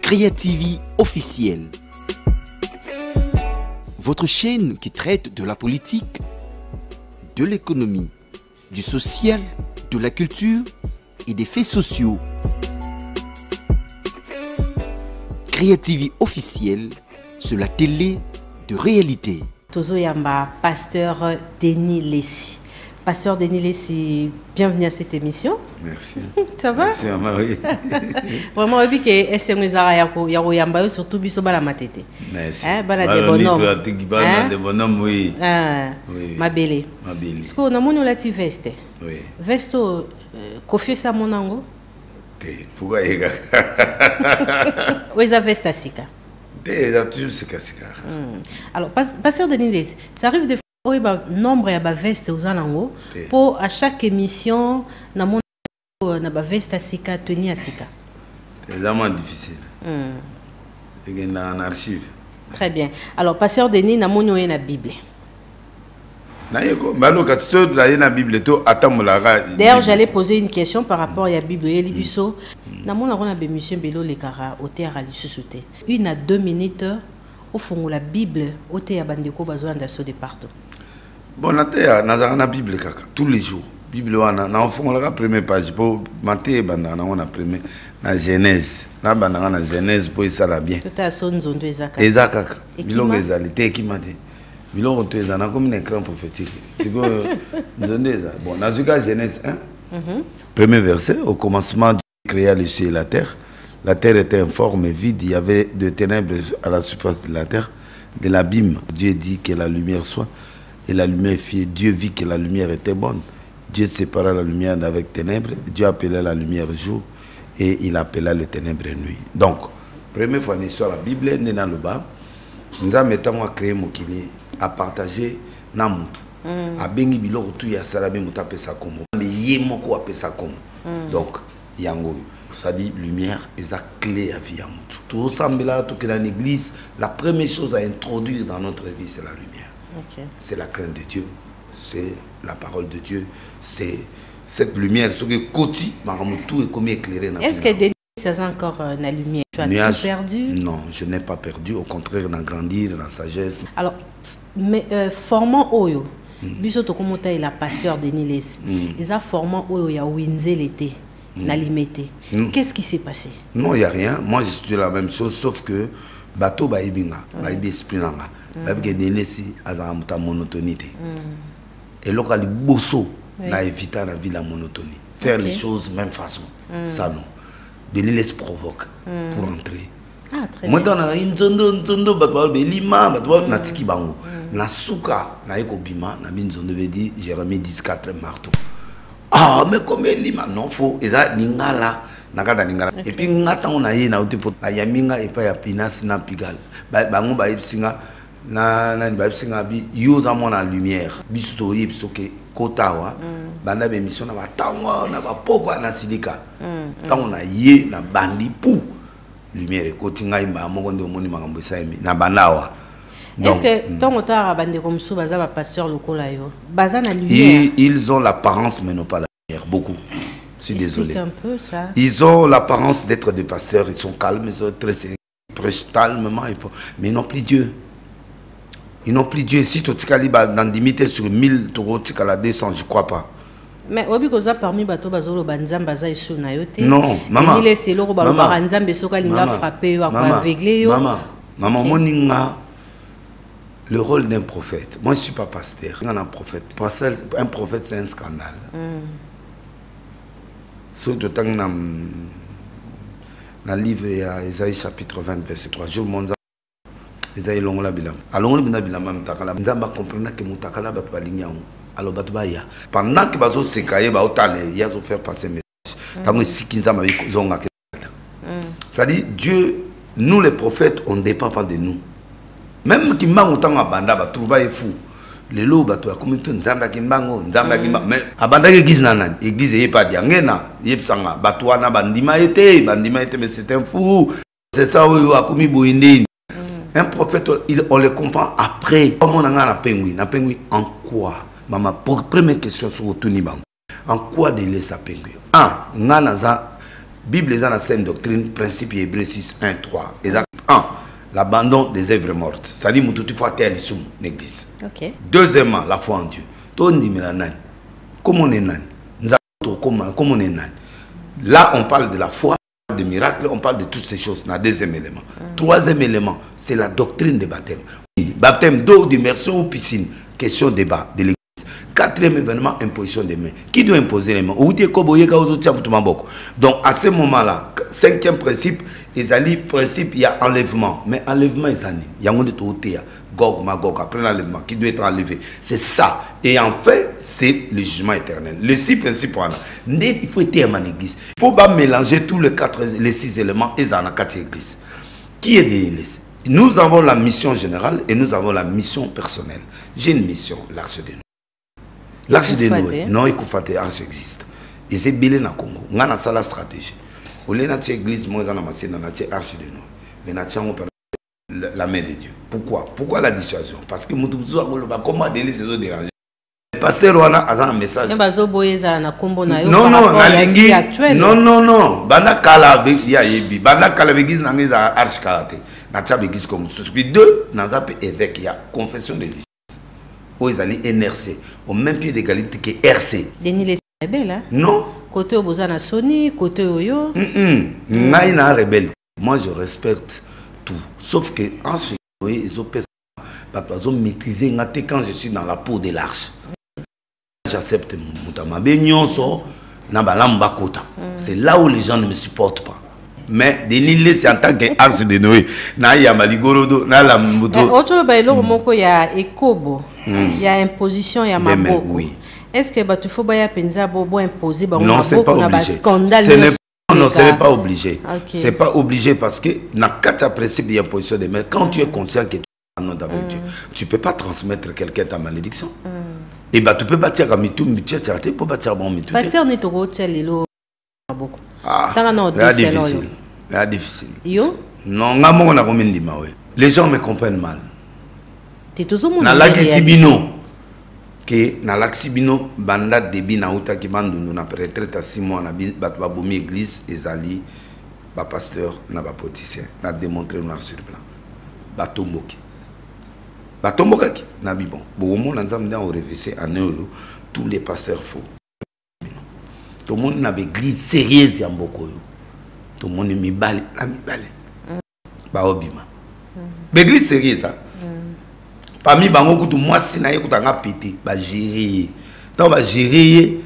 Créativie officielle. Votre chaîne qui traite de la politique, de l'économie, du social, de la culture et des faits sociaux. Créativie officielle sur la télé de réalité. Tozo Yamba, pasteur Denis Lessi. Pasteur Denis Lessi, bienvenue à cette émission. Merci. Ça va? Merci, Marie. Vraiment, je que SMUZara Yako Yamba, surtout Bisoba la matete. Merci. Bala des bonhommes. Des bonhommes, oui. Oui. Ma belle. Ma belle. Est-ce qu'on a mon lati veste? Oui. Vesto, Kofi sa monango? Pourquoi il y a Où est la veste à Sika? Alors, pasteur Denis Lessi, ça arrive de il y a un nombre de vestes aux alentours pour à chaque émission na mon na veste à sika tenir à sika. C'est vraiment difficile. Il y a un archive. Très bien. Alors pasteur Denis na mon na Bible. D'ailleurs, j'allais poser une question par rapport à la Bible et l'Ibiso. Na mon na monsieur Belo le Kara au théâtre du Susouté. 1 à 2 minutes au fond la Bible au théâtre bandeko bazo ndaso de partout. Bon, la terre, nous avons la Bible tous les jours. Bible, on fait la première page pour Matthieu, on a premier la Genèse. Là, on a la Genèse pour ça la bien. Tout à son zone de Zaka. Ezaka. Bilon réalité qui m'a dit. Bilon on a comme un écran prophétique. Tu peux nous donner ça. Bon, dans le cas Genèse 1, premier verset, au commencement Dieu créa les cieux et la terre. La terre était informe et vide, il y avait de ténèbres à la surface de la terre. De l'abîme, Dieu dit que la lumière soit. Et la lumière fit, Dieu vit que la lumière était bonne. Dieu sépara la lumière d'avec ténèbres. Dieu appela la lumière jour et il appela le ténèbres nuit. Donc, première fois l'histoire de la Bible, nous dans le bas, nous avons créé mon kili à partager na mutu. A bengi bilo tout ya sarabe muta pesa comme. Mais yemoko a pesa comme. Donc, yango. Ça dit lumière et ça clé à vie à mutu. Tout semble là, tout que dans l'église, la première chose à introduire dans notre vie, c'est la lumière. C'est la crainte de Dieu, c'est la parole de Dieu, c'est cette lumière, ce que Koti, tout est comme éclairé. Est-ce que Denis, c'est encore la lumière? Tu as tout perdu? Non, je n'ai pas perdu, au contraire, on a grandi dans la sagesse. Alors, mais formant Oyo, Bisoto Komota et la pasteur Denis Lessi, ils ont formé Oyo, il y a Winzel l'été, la limité. Qu'est-ce qui s'est passé? Non, il n'y a rien. Moi, je suis la même chose, sauf que bateau ba ibinga, ba ibi esprit nanga. Parce que Denis a une monotonité. Et là, il bosso na éviter la vie la monotonie. Faire les choses de même façon. Ça non. Denis provoque pour entrer. Moi dans une zondo batwa belima batwa na tiki bango. Na suka na ekobima na bin zondo veut dire Jérémie 14 marteau. Ah mais comme lima non faut eza ningala nakada ningala. Et puis ngata on a yé na ote pot ayaminga et pas ya pinas na pigal. Bango ba ipsinga na babsinga bi yoza mona lumière biso yebso ke kotawa banda be mission na batango na bapoko na sidika tango na ye na bandi pou lumière kotinga imba moko nde omoni makambo saimi na banawa. Est-ce que tango ta bande comme ça baza ba pasteur lokola yo baza na lumière? Ils ont l'apparence mais non pas la lumière, beaucoup. Je suis désolé. Un peu ça. Ils ont l'apparence d'être des pasteurs, ils sont calmes, ils sont très prêchent calmement, mais ils n'ont plus Dieu. Ils n'ont plus Dieu. Si tu as dans limité sur 1000, tu as 200, je ne crois pas. Mais obi koza parmi bato bazolo banzamba za iso na yote. Non, maman. Il est selo ba banzamba soka linga frappé yo aveuglé yo. Maman, moninga le rôle d'un prophète. Moi je suis pas pasteur. Un prophète. Un prophète c'est un scandale. Surtout dans le livre Isaïe chapitre 20 verset 3. Je vous Isaïe longola bilam. Alors on a bilam mutakala. Nzamba comprendre que mutakala bat balinga. Alors bat baya. Pendant que bazo sekaye ba otale, il y a zo faire passer message. Tango sikinza ma zonga ke. C'est-à-dire Dieu, nous les prophètes, on ne dépend pas de nous. Même qui m'a autant abanda ba trouver fou. Les lots bato comme tout nzamba kimbango, nzamba kimbango. Mais abanda église nana, église est pas diangena, yepsanga bato wana bandima été mais c'est un fou. C'est ça où akumi boinde. Un prophète, on le comprend après. Comment on a pengui en quoi? Maman, première question sur Tony Bang. En quoi de laisser sa pengui? Ah, nanaza Bible est dans la saine doctrine, principe Hébreux 6, 1, 3. Exact. 1. L'abandon des œuvres mortes. C'est-à-dire que tu faut faire l'église. Ok. Deuxièmement, la foi en Dieu. Comment on est nan? Comment on est nan? Là, on parle de la foi, de miracles, on parle de toutes ces choses. Dans deuxième élément. Troisième élément, c'est la doctrine des baptêmes. Baptême d'eau, d'immersion ou piscine. Question débat de l'église. Quatrième événement, imposition des mains. Qui doit imposer les mains? Donc, à ce moment-là, cinquième principe, principe, il y a enlèvement. Mais enlèvement, il y a un Gog, Magog, après l'enlèvement, qui doit être enlevé. C'est ça. Et en fait, c'est le jugement éternel. Les 6 principes, il faut être à l'église. Il ne faut pas mélanger tous les 6 éléments et dans la 4 églises. Qui est de l'église? Nous avons la mission générale et nous avons la mission personnelle. J'ai une mission, l'Arche de Noé. L'Arche de Noé, non, il faut faire l'arche existe. Et c'est bilé na Congo. On a la stratégie. Au lieu de l'église, moi, on a l'arche de Noé. Mais on a la main de Dieu. Pourquoi? Pourquoi la dissuasion? Parce que comment l'église se déranger? Le pasteur on a un message. Non, non. Banda kala yebi. Banda kala l'église n'a pas arche karaté. N'a pas l'église comme sous. Puis deux, n'a pas évêque. Il y a confession de l'église. Où ils allaient NRC au même pied d'égalité que RC. Denis les rebelles hein? Non. Côté Obozana Sony, côté Oyo. Naïna rebelle. Moi je respecte tout. Sauf que en ce ils ont maîtrisé quand je suis dans la peau de l'arche. J'accepte Moutama Benyonso, Nabalamba Kota. C'est là où les gens ne me supportent pas. Mais Denis c'est en tant qu'arche de Noé. Naïa Maligorodo, Nala Mouto. Autre bailo moko ya ekobo. Il y a imposition, il y a maboko. Oui. Est-ce que tu faut baya penza bobo imposer ba non, c'est pas obligé. Non, ce n'est pas obligé. Okay. C'est pas obligé parce que dans 4 principes d'imposition des mains, quand tu es conscient que tu es en nom avec Dieu, tu ne peux pas transmettre quelqu'un ta malédiction. Et bah tu peux bâtir à mitou, tu peux bâtir bon mitou. Parce qu'on est au hôtel lelo maboko. Ah, c'est difficile. C'est difficile. Yo? Non, on a combien de mots. Les gens me comprennent mal. Tu es toujours mon. Na laxibino. Que na laxibino banda debi na uta ki bandu na retraite à 6 mois na bat ba bomi église ezali ba pasteur na ba poticien na démontrer noir sur blanc ba tomboki ki na bibon bo mo na nzambe dans au révisé en eux tous les pasteurs faux tout le monde na église sérieuse ya mboko yo tout le monde mibale ba obima l'église sérieuse ça. Parmi bango kutu mwasi na ye kutanga pété ba gérer donc ba gérer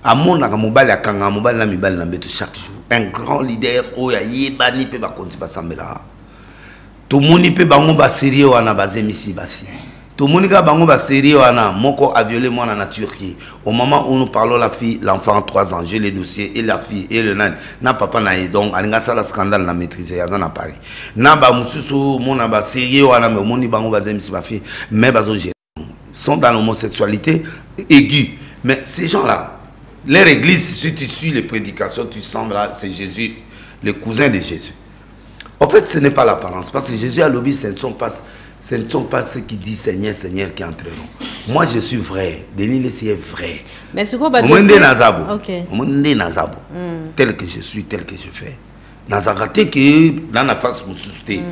amona ka mobali akanga mobali na mibali na mbeto chaque jour un grand leader oya yebani pe ba konti ba sambela to moni pe bango ba sérieux wana bazemisi basi to moni ka bango ba sérieux wana moko a violé moi na Turquie au moment où nous parlons la fille l'enfant 3 ans j'ai les dossiers et la fille et le nan na papa na ye donc alinga sala scandale na maîtriser ya na Paris na ba mususu mona ba sérieux wana me moni bango bazemisi ba fille mais bazo sont dans l'homosexualité aiguë mais ces gens là leur église si tu suis les prédications tu sens là c'est Jésus le cousin de Jésus en fait ce n'est pas l'apparence parce que Jésus a lobby ce ne sont pas ceux qui disent Seigneur, Seigneur qui entreront. Moi, je suis vrai. Denis Lessie est vrai. Mais c'est quoi? Tel que je suis, tel que je fais. Nazarate que dans la face me soucier.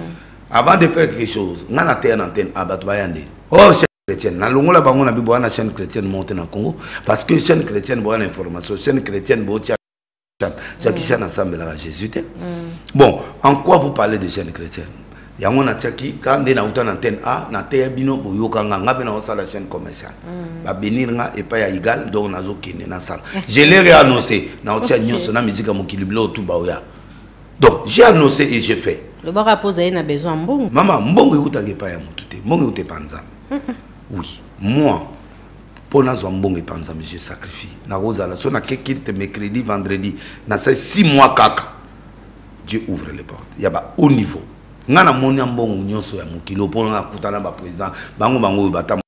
Avant de faire quelque chose, on a terre antenne à Batbayande. Oh, chaîne chrétienne. Dans le bango na bibo na chaîne chrétienne monte na Congo parce que chaîne chrétienne boit l'information, chaîne chrétienne boit Jackie Chan ensemble là Jésus. Bon, en quoi vous parlez de chaîne chrétienne? Yango na tchaki quand na uta na antenne a na te bino boyoka nga pe na sala chaîne commerciale ba benir nga et pas ya égal donc nazo kene na sala je l'ai réannoncé na otia nyonso na musique mokiliblo tout ba oya donc j'ai annoncé et j'ai fait le bara poser na besoin mbongo maman mbongo uta ke pa ya mutute mbongo uta panza oui moi pour na zo mbongo panza mais je sacrifie na rozala so na kekite mercredi vendredi na 6 mois kaka Dieu ouvre les portes il y a ba haut niveau ngana moni mbongo nyonso ya mokilo pour na kutana ba président bango batamo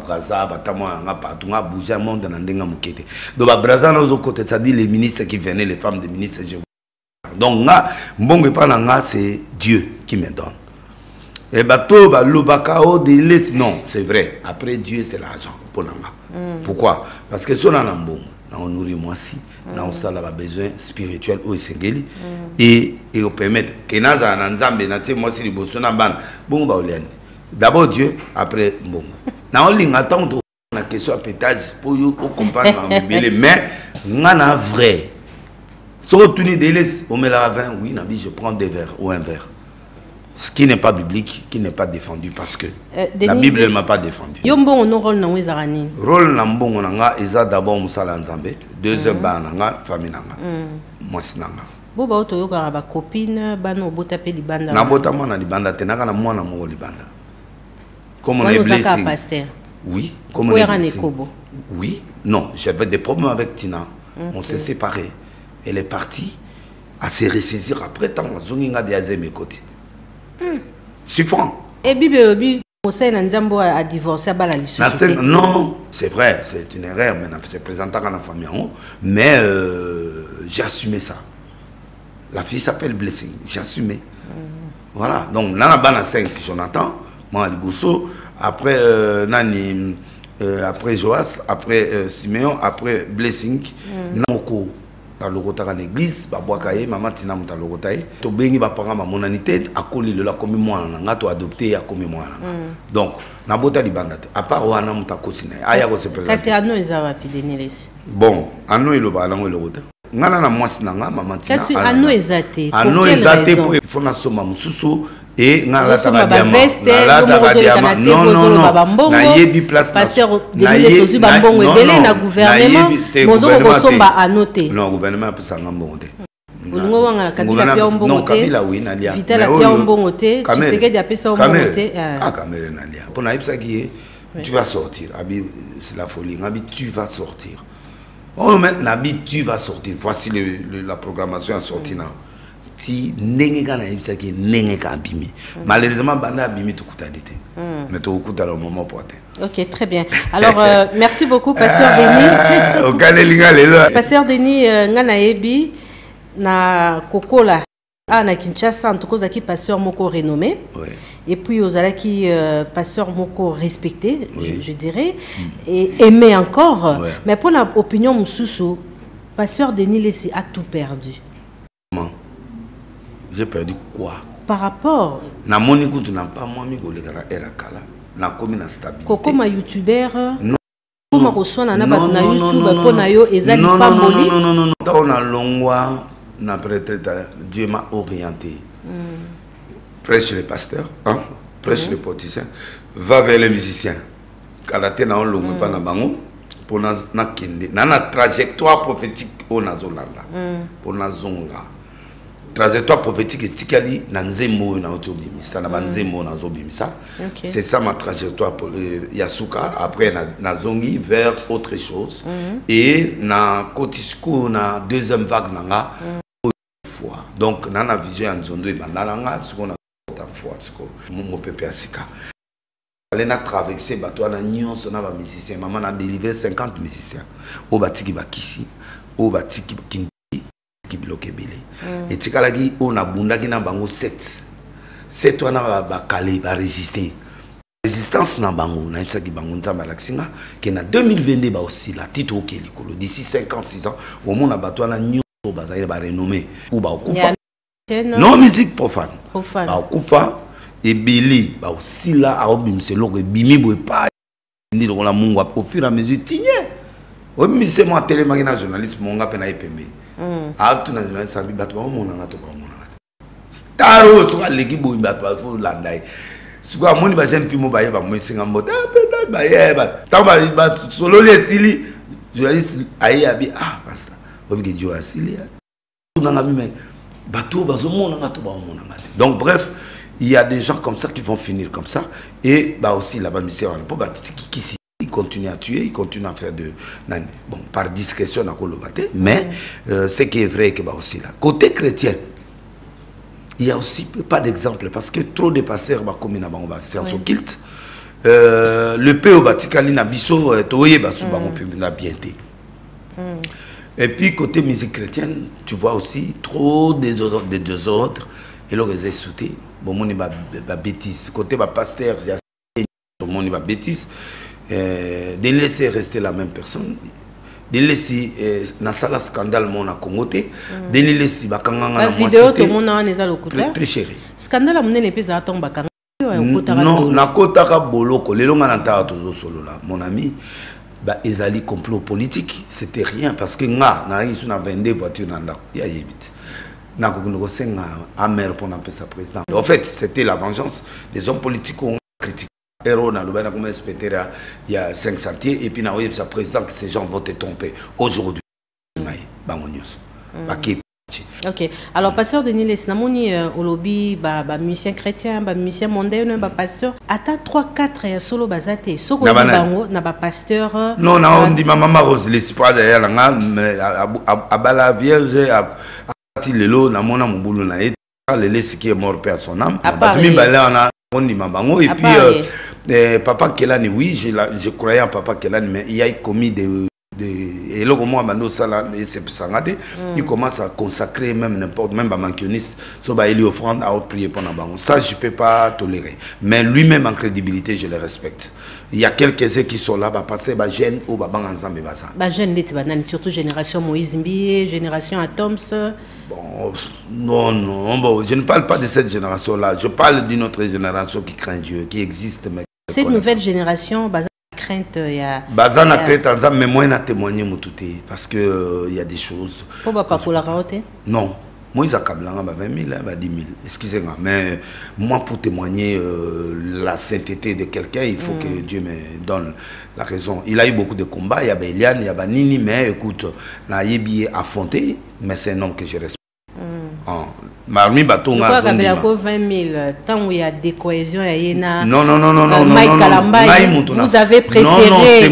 braza batamo nga partout nga bouger monde na ndenga mokete do ba braza na zo côté ça dit les ministres qui venaient les femmes des ministres je donc nga mbongo pa na nga c'est Dieu qui me donne et bato ba lobaka o de non c'est vrai après Dieu c'est l'argent pour nga pourquoi parce que so na mbongo on nourrit moi si on ça là besoin spirituel ou sengeli et au permettre que naza na nzambe na tie moi si liboso na ban bon ba oliane d'abord Dieu après bon na on linga tant na question à pétage pour yo comprendre mais ngana vrai so tuni deles on met la vin oui nabi je prends 2 verres ou 1 verre. Ce qui n'est pas biblique, qui n'est pas défendu parce que la Bible ne m'a pas défendu. Yombo on rôle na wizarani. Rôle na mbongo nanga eza d'abord musala nzambe, deuxième ba nanga famille nanga. Moi sinanga. Boba oto yoka ba copine bana obota pe libanda. Na bota mwana libanda tenaka na mwana mo libanda. Comme on est blessé. Oui, comme on est blessé. Oui, non, j'avais des problèmes avec Tina. On s'est séparés. Elle est partie à se ressaisir après tant zonginga de azé mes côtés. C'est franc. Et Bibi, Nzambo a divorcé à Balali. Non, c'est vrai, c'est une erreur. Maintenant, je présente à la famille, mais j'ai assumé ça. La fille s'appelle Blessing, j'ai assumé. Voilà, donc, Nana Bana 5, Jonathan, moi, Liboso, après Nani, après Joas, après Siméon, après Blessing, Namoko. Dans le rotara l'église, babouakaye, maman tina muta le rotaye. To bengi ba parents ma monanité a collé le la comme moi nga to adopté a comme moi donc na bota di bandate à part wana muta kosina aya ko se présenter. Kasi ano eza rapide niles. Bon, ano ilo ba lango le rota. Ngana na mwasi nanga maman tina. Kasi ano ezate. Ano ezate pour faut na soma mususu et ngala ta diamant. Non non non. Na yebi place na yebi bambongo ebele na gouvernement. Mozo ko somba anoté. Non, gouvernement peut s'en mbongote. Non, Kabila oui nalia. Vital a bien mbongote, tu sais que dia pesa mbongote. Ah Cameroun nalia. Pour na ipsa qui tu vas sortir. Abi c'est la folie. Abi tu vas sortir. Oh mais Nabi tu vas sortir. Voici la programmation à sortir là. Si n'engeka na ipsa qui n'engeka abimi. Malheureusement banda abimi tout kutadite. Mais tout kuta le moment pour atteindre. Ok, très bien. Alors, merci beaucoup, Pasteur Denis. Pasteur Denis, Nganaebi, na Kokola, na Kinshasa, en tout cas, qui pasteur moko renommé. Et puis, aux qui pasteur moko respecté, je dirais, et aimé encore. Mais pour l'opinion Moussoussou, pasteur Denis a tout perdu. Comment? J'ai perdu quoi? Par rapport. Na moniku tu n'as pas moi mi golegara erakala. Na komi na stabilité. Koko ma youtubeur. Non. Comment reçoit na ba na YouTube pour na yo ezali pas moli. Non. On a longwa na retraite Dieu m'a orienté. Prêche les pasteurs, hein? Prêche les politiciens, va vers les musiciens. Kalate na on longwe pas na bango pour na kende. Na trajectoire prophétique au nazolanda. Pour na zonga. Trajectoire prophétique et tikali na nzembo na otobimisa na banzembo na zobimisa. C'est ça ma trajectoire pour Yasuka après na zongi vers autre chose et na kotisku na deuxième vague nanga fois. Donc na vision en zondo e bandalanga ce qu'on a autant fois ce que mon peuple asika. Elle a traversé bateau na nyonso na ba musicien maman a délivré 50 musiciens au batiki bakisi au batiki qui bloquait belé et tikalaki on a bundaki na bango 7 on a ba calé ba résister résistance na bango na tsaki bango nzamba laksinga que na 2022 ba aussi la titre au kelikolo d'ici 5 ans 6 ans au monde bateau na nyo bazali ba renommé ou ba kufa non musique profane ba kufa et Billy ba aussi là a obimse loko bimi boy pa ndi lo la mungu au fur et à mesure tigné o mi c'est moi télé magina journaliste monga pena epembe tu n'as jamais sabi batwa mon na to ba mon na staro to l'équipe bo batwa fo landai siko amoni ba jeune fille mo ba yeba mo singa mboda ba yeba tamba ba solo les sili journaliste ayi abi pasteur obi Dieu asili tu n'as jamais bateau ba zo mon na to ba mon na. Donc bref, il y a des gens comme ça qui vont finir comme ça et bah aussi là-bas monsieur on pas qui il continue à tuer, il continue à faire de... Bon, par discrétion, on a colobaté, mais ce qui est vrai, que bah aussi là. Côté chrétien, il y a aussi pas d'exemple, parce que trop de pasteurs, bah, comme on va faire son kilt, le peu au Batikali, na biso, toye, bah, souvent, on peut bien été. Et puis, côté musique chrétienne, tu vois aussi trop de désordres, et là, ils ont sauté, bon, on est bêtise. Côté bah, pasteur, il y a tout le monde est bêtise. De laisser rester la même personne, Denis Lessi na sala scandale mon na Congoté. Denis Lessi bakanga na vidéo tout mon na neza lokuta. Très chéri. Scandale mon ne pesa tomba bakanga. Non, na kotaka boloko lelo nga na ta tozo solo là mon ami. Bah ezali complot politique, c'était rien parce que nga na isu na 22 voitures na ndako ya yebit. Na ko ngo senga amer pour n'appeler sa président. En fait, c'était la vengeance des hommes politiques ont critiqué héros na lobana comme inspecteur il y a 5 sentiers et puis na sa président que ces gens vont te tromper aujourd'hui. Bangonios. Ok. Alors, pasteur Denis Lessi, namoni au lobby, musicien chrétien, musicien mondain, pasteur. Ata 3-4 solo bazate. Soko bango na pasteur. Non, non, on dit maman Rose Lessi pas derrière la abala vierge a lelo na mona mubulu na et le Lessi qui est mort père son âme. Batumi bala on dit maman et puis papa Kelani oui, je croyais en papa Kelani mais il a commis et là, comment il commence à consacrer même n'importe, même à mankioniste, il offrande à prier pendant bango. Ça, je ne peux pas tolérer. Mais lui-même en crédibilité, je le respecte. Il y a quelques-uns qui sont là, passer jeune ou bang ensemble. Jeune, surtout génération Moïse Mbi, génération Atoms. Bon, non, bon, je ne parle pas de cette génération-là. Je parle d'une autre génération qui craint Dieu, qui existe. Mais cette nouvelle génération, crainte, il y a... Bazana crainte, mais moi, je témoigné parce que il y a des choses... Pourquoi pas pour la rareté? Non. Moi, ils ont 20 000, 10 000. Excusez-moi. Mais moi, pour témoigner la sainteté de quelqu'un, il faut que Dieu me donne la raison. Il a eu beaucoup de combats. Il y a Eliane, il y a Nini, mais écoute, il a eu affronté, mais c'est un homme que je respecte. Marmi Batonga. Pourquoi 20 000 tant où il y a des cohésions, il y a non, vous avez préféré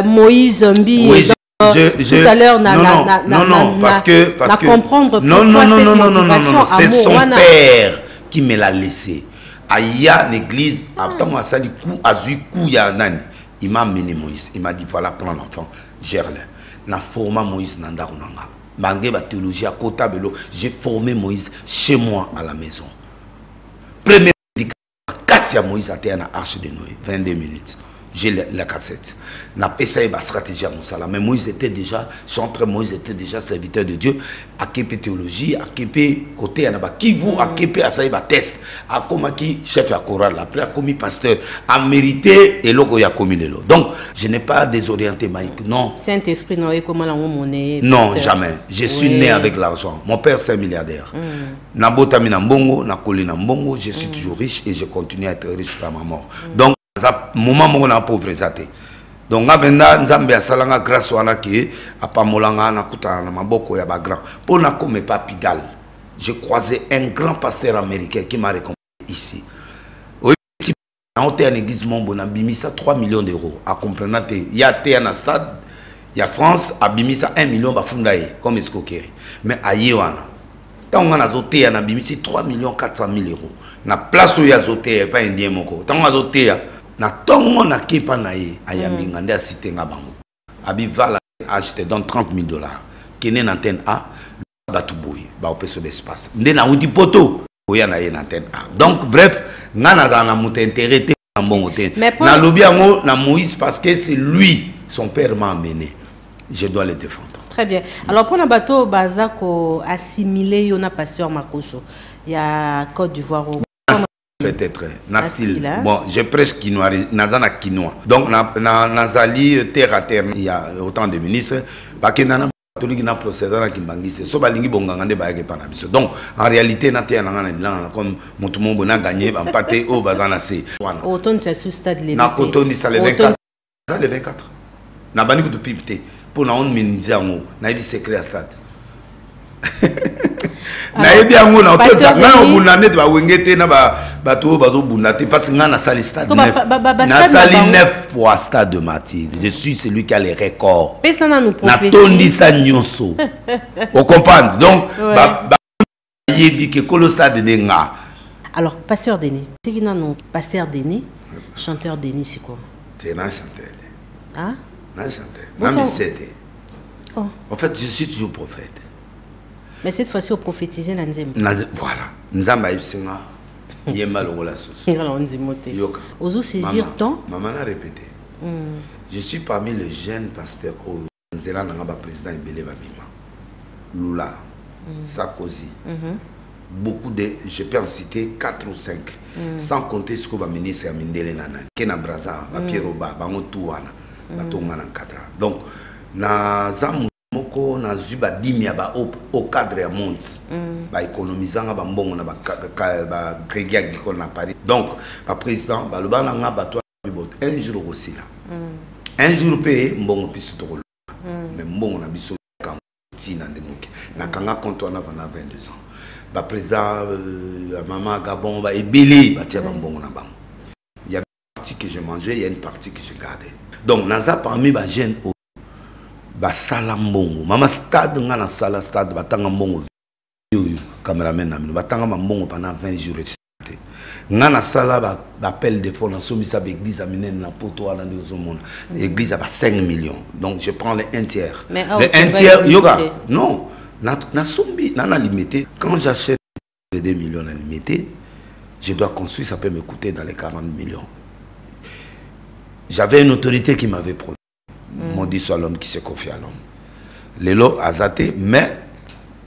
Moïse Mbi. Oui, tout à l'heure, non, parce que comprendre non, c'est son père qui me l'a laissé. Aya l'église, attends, ça dit coup, azu coup ya nani. Il m'a amené Moïse, il m'a dit voilà prends l'enfant, gère-le. Na forma Moïse nanda unanga. Malgré la théologie à Kota Belo, j'ai formé Moïse chez moi à la maison. Premier Cassia Moïse a été à l'arche de Noé, 22 minutes. J'ai la cassette. N'a pas essayé ma stratégie à Moussala. Mais Moïse était déjà, chanteur Moïse était déjà serviteur de Dieu. À Képé théologie, à Képé côté, à qui vous, à Képé, à Saïba test. À Komaki, chef à chorale, après à commis pasteur, à mérité et logo ya commis le lot. Donc, je n'ai pas désorienté Maïk, non. Saint-Esprit, non, comment la monnaie? Non, jamais. Je suis né avec l'argent. Mon père, c'est un milliardaire. Nabotami Nambongo, Nakoli Nambongo, je suis toujours riche et je continue à être riche jusqu'à ma mort. Donc, moment où on a pauvreté. Donc, Nzambe a salanga grâce à qui a pas molanga na kuta na maboko ya ba grand. Pour na comme pas Pigalle, j'ai croisé un grand pasteur américain qui m'a récompensé ici. Au petit en église Mombo na bimisa 3 millions d'euros. À comprendre il y a té na stade, il y a France a bimisa 1 million ba fundaye comme escroquerie. Mais à Yewana tant on a zoté na bimisi 3 400 000 euros. Na place où il y a zoté pas indien moko. Tant on a zoté na tongo na kipa na ye ayambi ngande a cité nga bango abi vala acheté dans 30 000 $. Kene na antenne A batuboui ba opeso d'espace nde na udi poto oya na ye na antenne A. Donc bref nga na muta intérêt te na mbongo te na lobi yango na Moïse parce que c'est lui son père m'a amené, je dois le défendre. Très bien. Alors pour le bateau bazako assimilé yona pasteur Makoso il y a Côte d'Ivoire. Peut-être Nastil. Bon, j'ai presque quinoa, nazana quinoa. Donc nazali terre à terre. Il y a autant de ministres. Bakenana catholique na procédure qui mangise. So balingi bongangande baeke panabiso. Donc en réalité na terre na comme mutumo na gagné empaté au bazana c'est. Autant c'est sous stade les. Na Cotonou ça le 24. Ça le 24. Na bani ko to pipité pour na on ministère ngo na ibi secret à stade. Na yebi yango na hotel nga obunane ba wengete na bato bazo bunate parce que nga na sali stade na sali 9 pour stade de Mathilde. Je suis celui qui a les records. Na tondi sa nyonso. Vous comprenez? Donc yebi ke kolo stade de nga. Alors pasteur Denis, c'est qui non pasteur Denis, chanteur Denis c'est quoi? C'est un chanteur. Hein? Un chanteur. Même c'était. En fait, je suis toujours prophète. Mais cette fois-ci, on prophétisait dans Nzembe. Voilà. Nzamba Ibsinga. Yema Longola Sousu. Yoka. Oso saisir temps. Maman a répété. Je suis parmi les jeunes pasteurs nzela na ba président ebele babima Lula Sarkozy beaucoup de je peux en citer 4 ou 5 sans compter ce que va ministre ya mindele nana Kena Braza ba Pierre Oba bango tout wana batonga na cadre donc na zamu moko na zuba dimia ba au cadre ya monde ba économisanga ba mbongo na ba crédit agricole na Paris donc ba président ba loba na nga bato un jour aussi là un jour payé mbongo piso to mais mbongo na biso kan tina ndemoke na kanga compte on a 22 ans ba président maman Gabon ba ebele ba tia ba mbongo na bango il y a une partie que j'ai mangé il y a une partie que j'ai gardé donc naza parmi ba jeunes ba sala mbongo mama stade nga na sala stade batanga mbongo yo cameraman na batanga mbongo pendant 20 jours nga na sala ba appel de fonds na somisa ba église amène na poto ala ndio zomona église a 5 millions donc je prends le 1/3 le 1/3 yoga non na sombi na limité quand j'achète les 2 millions na limité je dois construire ça peut me coûter dans les 40 millions j'avais une autorité qui m'avait promis maudit soit l'homme qui se confie à l'homme. Les lots azaté, mais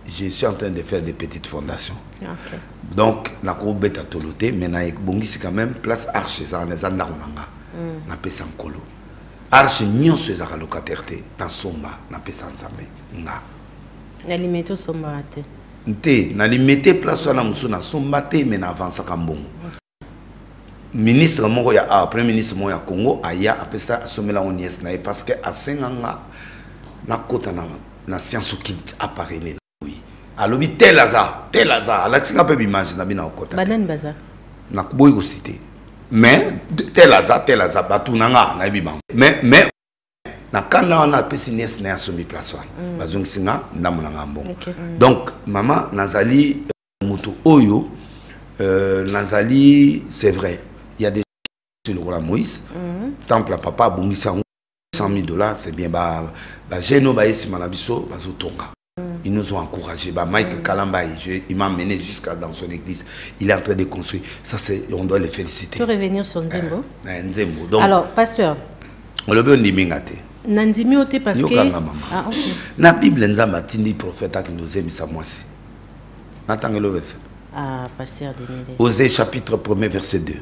je suis en train de faire des petites fondations. Okay. Donc, na ko beta toloté, mais na bongi c'est quand même place arche ça na zanda onanga. Na pesa nkolo. Arche nyonso za locataire té na somba na pesa nzambe nga. Na limité somba té. Nté na limité place na muso na somba té mais na avancer ka mbongo. Ministre moko ya premier ministre mo ya Congo aya apesa somela onies na parce que a senganga na kota na science qui apparaît oui alobi tel hasard alaxinga pe image na bina kota banan baza na boy ko cité mais tel hasard batunanga na biba mais na kana na pesi nies na somi place wa bazong singa ndamuna ngambo donc maman nazali mutu oyo nazali c'est vrai. Il y a des sur le roi Moïse. Temple à papa, bon, 100 000 $, c'est bien. Ils nous ont encouragés. Mike Kalamba, il m'a mené jusqu'à dans son église. Il est en train de construire. Ça, on doit les féliciter. Tu peux revenir sur Nzembo. Nzembo. Donc, alors, pasteur. Le bien dit mingate. Nandimi ote parce que. Ah, ok. La Bible, Nzamba tindi prophète qui nous aime ça moi aussi. N'attendez le verset. Ah, pasteur Denis. Osée chapitre 1er verset 2.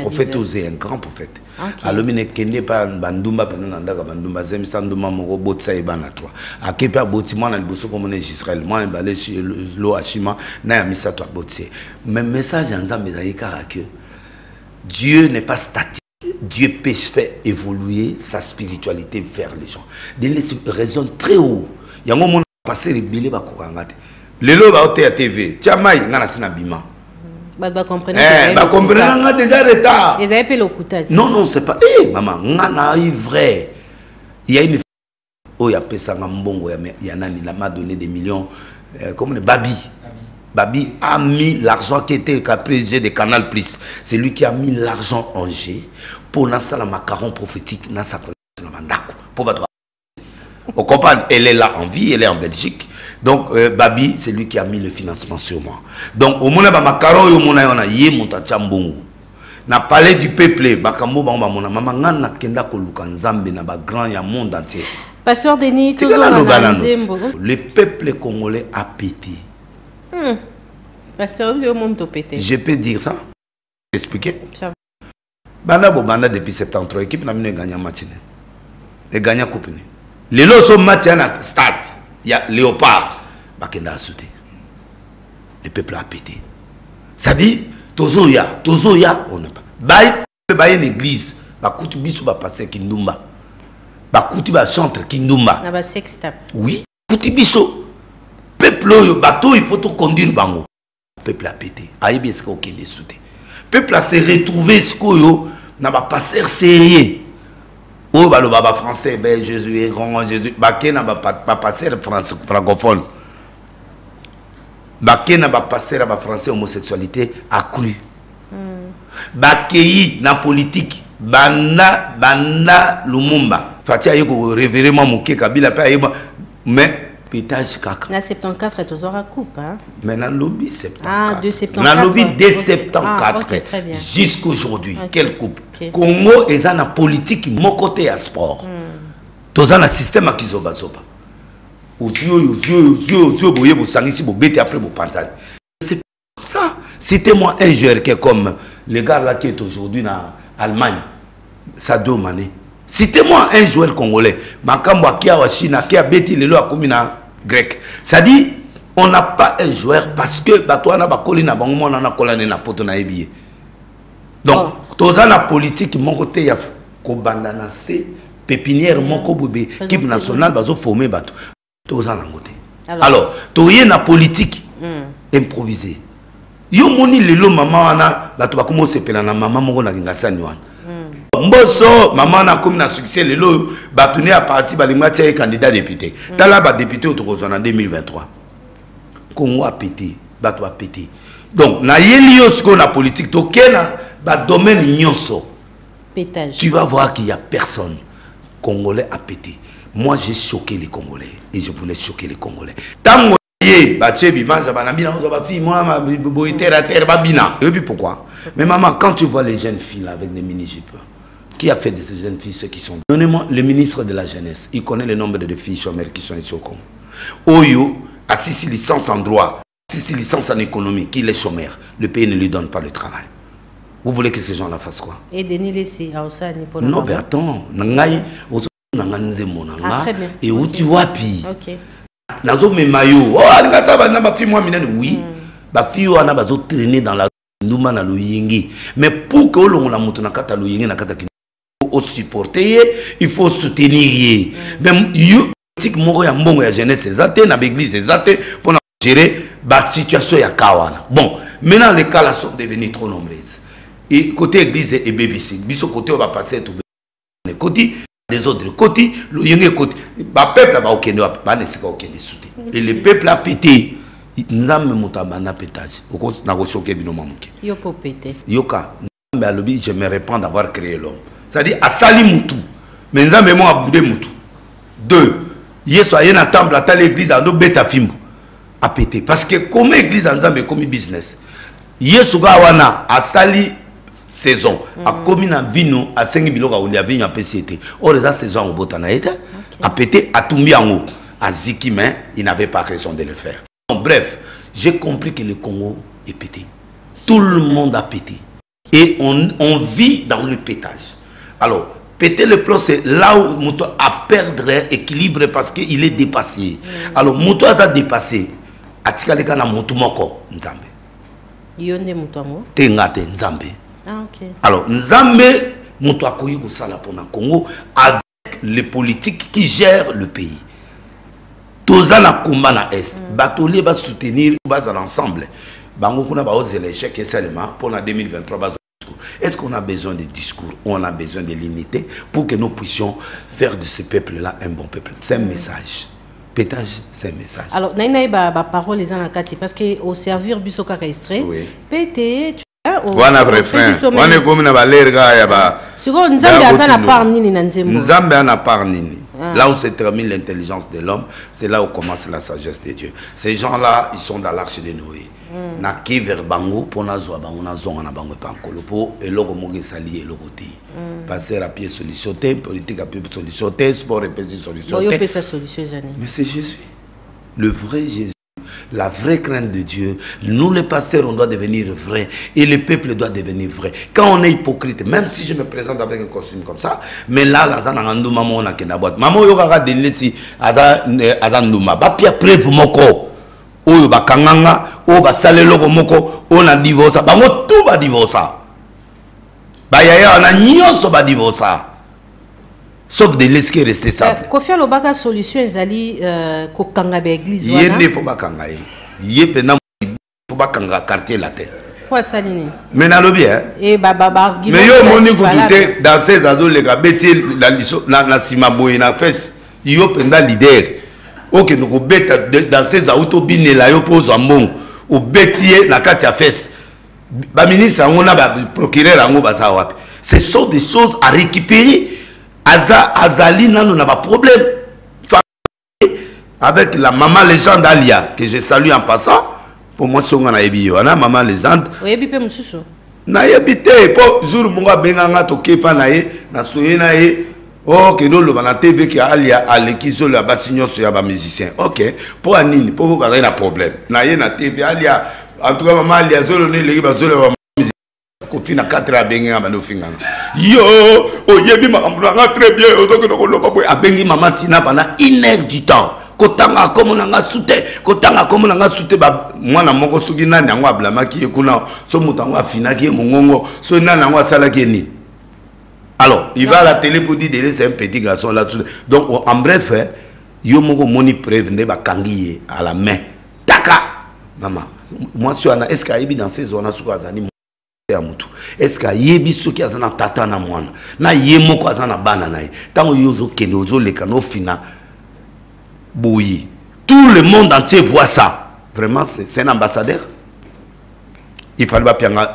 Prophète Osée, un grand prophète. Alomine kende pa bandumba pendant ndaka bandumba zemi sanduma moko botsa ebana toi. Akepa botima na liboso comme on est Israël. Moi balé chez lo ashima na ya misa toi botse. Mais message en Nzambe zaika que Dieu n'est pas statique. Dieu peut faire évoluer sa spiritualité vers les gens. Des raisons très haut. Yango mon passer rebelle ba kokangate. Lelo ba ote ya TV. Tiamai ngana sina bima. Bah comprenez. Comprenez déjà retard. Ils avaient le coutage. Non non c'est pas. Maman, ngana vrai. Il y a une oh il y a pesa ngambongo il y en a il m'a donné des millions comme le Babi a mis l'argent qui était le PDG de Canal Plus. C'est lui qui a mis l'argent en jeu pour lancer la macaron prophétique dans sa mandako. Pour battre. On comprend, elle est là en vie, elle est en Belgique. Donc, Babi, c'est lui qui a mis le financement sur moi. Donc, au moment où macaron, au moment où on a yé montachambongo. Na parlé du peuple, bakambo ba mona mama ngana kenda ko lukanzambe na ba grand ya monde entier. Pasteur Denis, le peuple congolais a pété. Pasteur, le monde a pété. Je peux dire ça? Expliquer? Ça. Banda depuis 73, équipe n'a pas gagné match. Et gagné coupe. Les lots match à stade. Il y a Léopard. Bakenda a sauté. Le peuple a pété. Ça dit, Tozoya, on n'a pas. Baye une église. Bakouti biso ba passer Kindumba. Bakouti ba chantre Kindumba. Na ba sextap. Oui. Kouti biso. Peuple yo bateau il faut tout conduire bango. Peuple a pété. Aïe bien ce qu'on a sauté. Peuple a se retrouvé ce qu'on n'a pas passé sérieux. Oh bah le baba français ben Jésus est grand Jésus. Baké n'a pas passé francophone. Baké n'a pas passé la français homosexualité accrue. Bakéi na politique banda Lumumba. Fatia yoko révérément moké Kabila pa yeba mais pétage kaka. Na 74 tu auras coupe hein. Mais na lobby 74. Ah de 74. Na lobby dès 74 jusqu'aujourd'hui. Quelle coupe? Congo est en politique mon côté à sport. Tous dans le système à Kizoba Zoba. Aux boye, vous sangisi, vous bêtez après vos pantalons. C'est ça. Citez-moi un joueur qui est comme le gars là qui est aujourd'hui en Allemagne. Sadio Mané. Citez-moi un joueur congolais. Makamba qui a Chine, qui a bêti le a commis en grec. Ça dit, on n'a pas un joueur parce que Batouana Bakolina Bangomon en a collé na poto na ebiye. Donc, tous dans la politique, mon côté, il y a Kobandana C, pépinière, mon kobébé, équipe nationale, bazo formé bateau. Tous dans la côté. Alors, tu y a la politique improvisée. Yo moni lelo maman ana bato ba komo sepela na maman moko na ngasa nywana. Mboso maman na comme na succès lelo batuni à parti balinga tia candidat député. Tala ba député au en 2023. Congo a pété, bato a pété. Donc na yeli yo ce qu'on a politique to kena ba domaine nyonso. Pétage. Tu vas voir qu'il y a personne. Congolais a pété. Moi j'ai choqué les Congolais et je voulais choquer les Congolais. Tango pourquoi? Mais maman, quand tu vois les jeunes filles là, avec des mini-jupes, qui a fait de ces jeunes filles ceux qui sont? Donnez-moi le ministre de la jeunesse. Il connaît le nombre de filles chômeurs qui sont ici au Congo. Oyo a 6 licences en droit, 6 licences en économie, qui est chômeur. Le pays ne lui donne pas le travail. Vous voulez que ces gens-là fassent quoi? Et Denis Lessi, non, mais attends, et où tu vois puis? Nazo me mayo oh ngata ba na ba fi moi minene oui ba fi wana ba zo traîner dans la nduma na loyingi mais pour que olongo na mutu na kata loyingi na kata au supporter il faut soutenir même you politique moko ya mbongo ya jeunesse ezate na l'église ezate pour gérer ba situation ya kawana. Bon, maintenant les cas là sont devenus trop nombreux et côté église et BBC biso côté on va passer tout côté des autres côtés, le peuple a aucun et le peuple a pété. Nous avons pétage. Je me répands d'avoir créé l'homme. C'est-à-dire, à Sali Moutou. Mais nous avons à Boudé Moutou. 2. Yeso a un temple à l'église à nos bêta fimbo. A pété. Parce que comme l'église a comme business. Yeso Gawana à Sali saison a commis un vino à 5 biloko ou a vino à PCT. Or les saison au botanaïta a pété à Tumbiango à Ziki mais il n'avait pas raison de le faire. Donc, bref, j'ai compris que le Congo est pété. Tout le monde a pété et on vit dans le pétage. Alors péter le plan c'est là où Mouto a perdre équilibre parce qu'il est dépassé. Alors Mouto a dépassé. Atikaleka na Mouto moko Nzambe. Yonde Moutongo. Tengate Nzambe. Ah, okay. Alors, Nzambe, Mouto akoyi kosala pour le Congo avec les politiques qui gèrent le pays. Tous na combat na est, batolier va soutenir base ensemble. Bango kuna ba oser l'échec et seulement pour la 2023 base discours. Est-ce qu'on a besoin de discours ou on a besoin de l'unité pour que nous puissions faire de ce peuple-là un bon peuple? C'est un message. Pétage, c'est un message. Alors, naïna ba parole les en akati parce que au servir bisoka registré, pété wana vrai frère wana comme na balerga ya ba siko nzambe azana part nini na nzembo nzambe ana part nini là où se termine l'intelligence de l'homme c'est là où commence la sagesse de Dieu. Ces gens là ils sont dans l'arche de Noé na ki vers bango pona zo bango na zonga na bango pa nkolo po eloko mogi sali eloko ti passer à pied solution politique à pied solution sport et petit solution mais c'est Jésus le vrai Jésus. La vraie crainte de Dieu, nous les pasteurs, on doit devenir vrais et le peuple doit devenir vrai. Quand on est hypocrite, même si je me présente avec un costume comme ça, mais là, maman, on a qu'une boîte. Maman, il y aura des listes à Ndouma. Bapia preuve moko. Oyo ba kanganga, o ba sale logo moko, on a divorcé. Bango tout va divorcer. Ba yaya on a nyonso ba divorcer. Sauf de laisser rester simple. Kofi Alobaka solution ezali ko kanga be église wana. Yene faut ba kanga ye. Yé pena faut ba kanga quartier la terre. Quoi ça nini? Mais na lobi hein. Et baba mais yo moni ko douter dans ces ados les gars beti la liso na sima boy na fesse. Yo penda leader. OK nous ko beta dans ces auto binela yo pose ambon. O betier na kati ya fesse. Ba ministre on a ba procureur ngo ba sa wapi. Ce sont des choses à récupérer. Azali nous n'a pas de problème avec la maman légende Alia que je salue en passant pour moi si on a ébi on a maman légende oyebi pe mususu na yebité pour jour bonga benganga tokepa na ye na soye na ye Ok, nous le la TV qui a à l'équipe la bâtiment sur les musiciens. Ok, pour Anine, pour vous avoir un problème. Na y na TV alia en tout cas maman alia zolo ne les ba zolo musicien. Kofi na 4 a benga ba no finga. Yo, oh yebi ma très bien, donc no lo ba a bengi maman tina pendant 1 heure du temps. Kotanga comme on a souté, kotanga comme on a souté ba mwana moko suki nani yango ablama ki ekuna so mutango afina ki mongongo so nani yango asala ki ni. Alors, il va à la télé pour dire c'est un petit garçon là. Donc, en bref, yo moko moni preuve ne ba kangiye à la main. Taka, maman. Moi si on a est-ce qu'il y a dans ces zones sous azani ya mutu. Est-ce qu'il y a biso ki azana tata na mwana. Na ye moko azana bana na ye. Tango yozo kene ozo lekano fina. Boyi. Tout le monde entier voit ça. Vraiment, c'est un ambassadeur. Il fallait pas payer un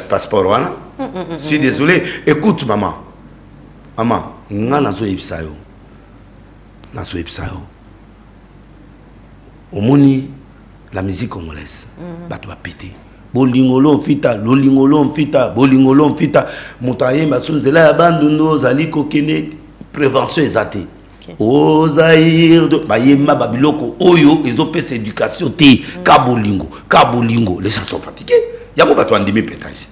passeport. Je suis désolé. Écoute, maman. Maman, nga nazo ipsayo. Nazo ipsayo. Omoni la musique congolaise. Bato ba pété. Bolingolo fita, lolingolo fita, bolingolo fita. Motaye masuzela ya bandundo zali kokene prévention ezate. Ozaïr de Bayema Babiloko Oyo, ils ont fait cette éducation T Kabolingo, les gens sont fatigués. Il y a beaucoup de pétage.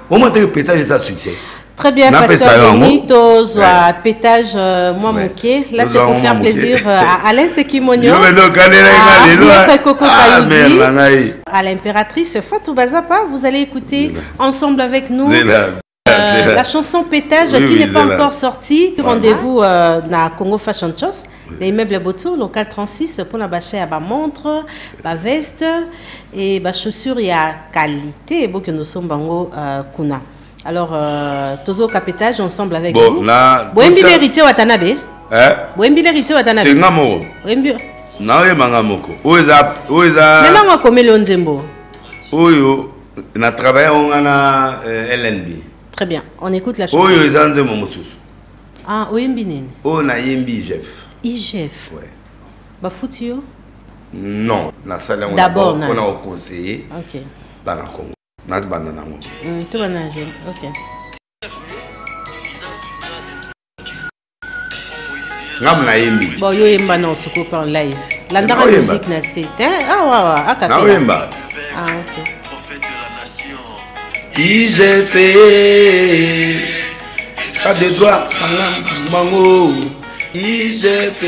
Au moins que pétage ça succès. Très bien, pasteur Benito, pétage moi moqué. Là c'est pour faire plaisir à Alain Sekimonio, à Coco Kayoudi, à l'impératrice Fatou Bazapa. Vous allez écouter ensemble avec nous la chanson Pétage qui n'est pas encore sortie. Rendez-vous dans Congo Fashion Shows, les meubles Boto, local 36, pour la bâcher à ma montre, ma veste et ma chaussure et à qualité. Bon que nous sommes bango kuna. Alors, Tozo Capétage ensemble avec vous. Boembi l'héritier Watanabe. Boembi l'héritier Watanabe. C'est Ngamo. Boembi. Non, il Mangamoko. Oiza. Mais non, on a commis le Nzembo. Oyo, on a travaillé on a LNB. Très bien, on écoute la chanson. Oyo Zanze Momosusu. Ah, Oyembi Nene. Oh, na Yembi Jeff. IGF. Ouais. Bafutio. Non, na salle on a conseillé. Ok. Dans la Congo. Na banana ngo. C'est banana. Ok. Ngam na Yembi. Bon, yo yemba non suko en live. Landara musique na c'est. Ah ouais, à capella. Na Yemba. Ah ok. IGF. Pas de droit, mango. IGF.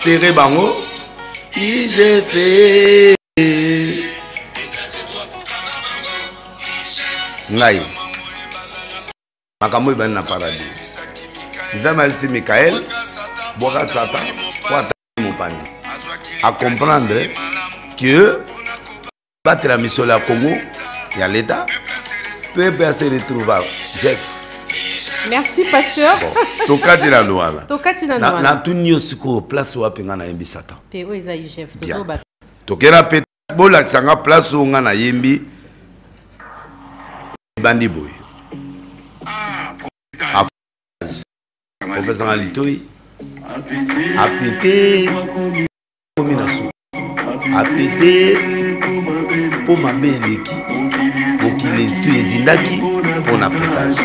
Tere bango. IGF. Ngai. Makambo ibani na paradis. Zama c'est Michael. Boka Satan. Wata Mopani. À comprendre que battre la mission la Congo, il y a l'État. Peu se retrouver. Jeff. Merci pasteur. Tokati na Douala. Tokati na Douala. Na tunyo siko place wa penga na yembi Satan. Pe o eza Jeff tozo ba. Tokera pe bola tsanga place o nga na yembi. Bandi boy. Professeur Alitoi. Apete kominasu. Apete pour ma beleki. Pour qu'il ait tout ezindaki pour na pétage.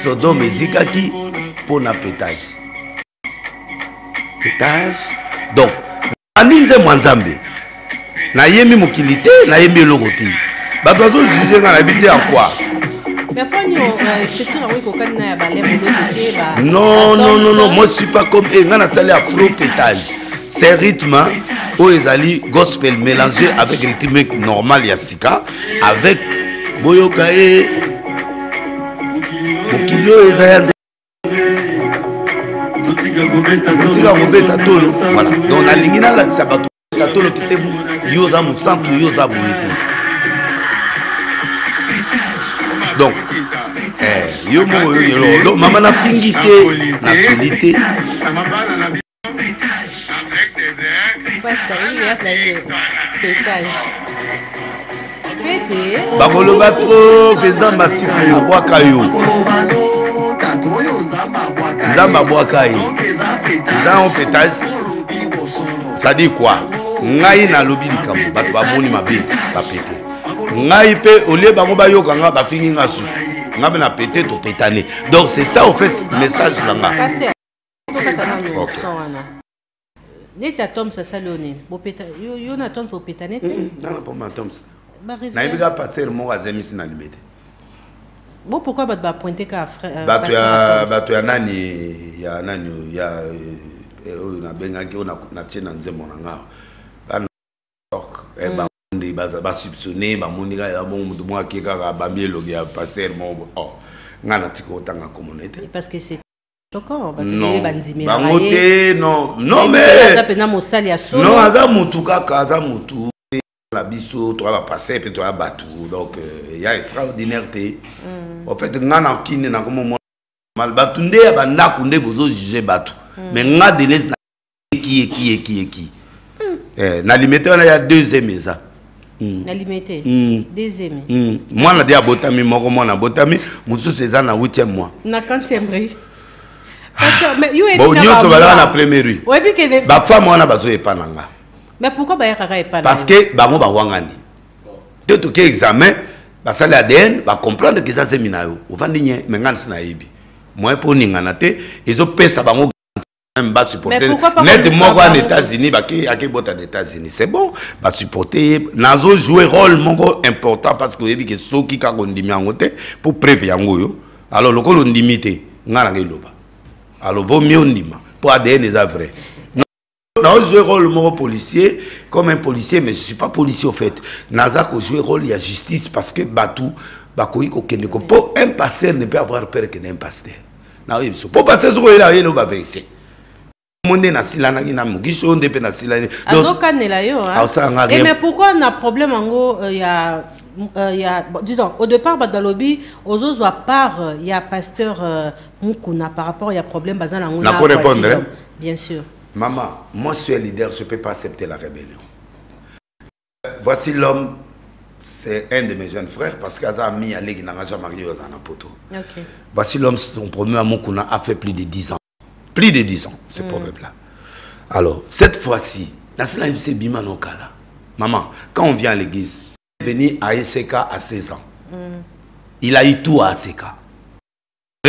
Sodome ezikaki pour na pétage. Pétage. Donc, aninze mwanzambe. Na yemi mokilité, na yemi logoti. Ba dozo juger na habité en quoi? Non, non, non, non, moi je suis pas comme eux. On a salé afro pétage. C'est rythme où ils allaient gospel mélangé avec rythme normal Yassika, avec Boyokae, Bokilo et Zayazé. Voilà. Donc la ligne là, ça va tout le qui était Yosa Moussantou, Yosa Bouyete. Donc, donc maman n'a fingité, nationalité. Bagolo batro, président Mathieu Abouakayo. Zamba Abouakayo. Dans un pétage, ça dit quoi? Ngai na lobby du Cameroun, bato ba moni mabe, ba pété. Ngai pe au lieu bango ba yokanga ba fingi nga susu. nga na pété to pétané. Donc c'est ça au fait message là. Neti atom ça salone. Bo péta yo na tom pour pétané. Non pas ma tom. Na ibiga passer mo azemis na limite. Bon pourquoi ba pointer ka frère Bato ya nani ya na benga ki ona na tena nzembo na nga. Bana ba ndi ba soupçonner ba monika ya bon mutu mo akeka ka bambie logi ya passer mo nga na tiko tanga communauté. Parce que c'est choquant non bangote non mais non aza mutu kaka aza mutu la biso to va passer puis to va battu donc il y a extraordinaire té en fait nga na kine na comme mal batunde ya banda kunde bozo juger battu mais nga delez na qui na limité on a deuxième ça na limité deuxième moi na dia botami moko moi na botami mutu c'est ça na 8e mois na 40e rue mais you bon nyonso bala na première rue ba femme wana bazo epananga. Mais pourquoi ba yaka epananga? Parce que bango ba wangani tout que examen ba sala ADN ba comprendre que ça c'est minayo ovandi nye mengana sina yebi moi pour ningana te ezo pesa bango même ba supporter net moko en États-Unis ba ki akebota des États-Unis c'est bon ba supporter nazo jouer rôle moko important parce que yebi que soki ka kondimi angote pour prévenir yango yo alors lokolo ndimité ngana ngeloba alors vaut mieux ndima pour ADN est vrai. Non, je joue rôle mon policier comme un policier, mais je ne suis pas policier au fait. Naza ko joue rôle il y a justice parce que Batou Bakoui ko keneko pour un pasteur ne peut avoir peur que d'un pasteur. Na oui, pour pasteur so il a rien ba vérifier. Monde na silana ki na mugisho ndepe na silana. Azoka nela yo hein. Et mais pourquoi on a problème en il y a disons au départ badalobi aux autres à part il y a pasteur Mukuna par rapport il y a problème bazana ngona. Na pour répondre. Bien sûr. Maman, moi je suis un leader, je ne peux pas accepter la rébellion. Voici l'homme, c'est un de mes jeunes frères, parce qu'il a mis à l'église, il n'a jamais marié aux Anapoto. Voici l'homme, son premier amour qu'on a fait plus de 10 ans. Plus de 10 ans, ce problème-là. Alors, cette fois-ci, maman, quand on vient à l'église, il est venu à ECK à 16 ans. Il a eu tout à ECK.